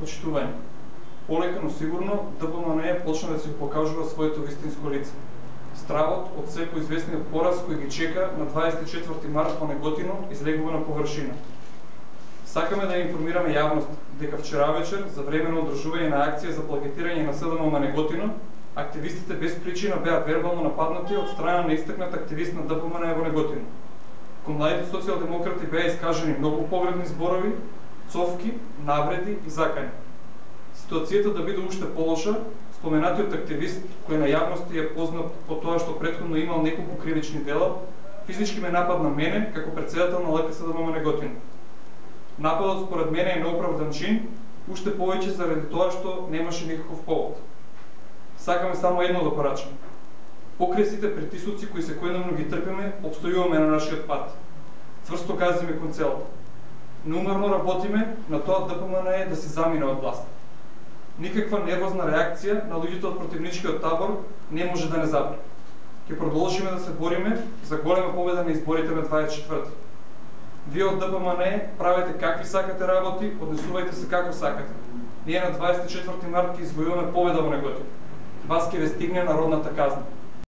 Почитување. Полека, но сигурно, ДПМНЕ почна да се покажува своето вистинско лице. Стравот од се поизвестниот пораз кој ги чека на 24 март во Неготино излегува на површина. Сакаме да информираме јавност дека вчера вечер, за време на одржување на акција за плакетирање на СДМ Неготино, активистите без причина беа вербално нападнати од страна на истакнат активист на ДПМНЕ во Неготино. Кон младите социјалдемократи беа искажани многу повредни зборови, цовки, навреди и закани. Ситуацијата да биде уште полоша, споменатиот активист, кој на јавност е познат по тоа што претходно имал неколку кривични дела, физички ме нападна мене како председател на ЛКСДМ Неготино. Нападот според мене е неоправдан чин, уште повеќе заради тоа што немаше никаков повод. Сакаме само едно да порачаме. Покрај сите притисоци кои секојдневно ги трпиме, обстојуваме на нашиот пат. Цврсто газиме кон целото. Неуморно работиме на тоа ДПМНЕ да се замине од власт. Никаква нервозна реакција на луѓето од противничкиот табор не може да не забри. Ќе продолжиме да се бориме за голема победа на изборите на 24-ти. Вие од ДПМНЕ правете какви сакате работи, однесувајте се како сакате. Ние на 24 март ќе извојуваме победа во Неготино. Вас ќе ве стигне народната казна.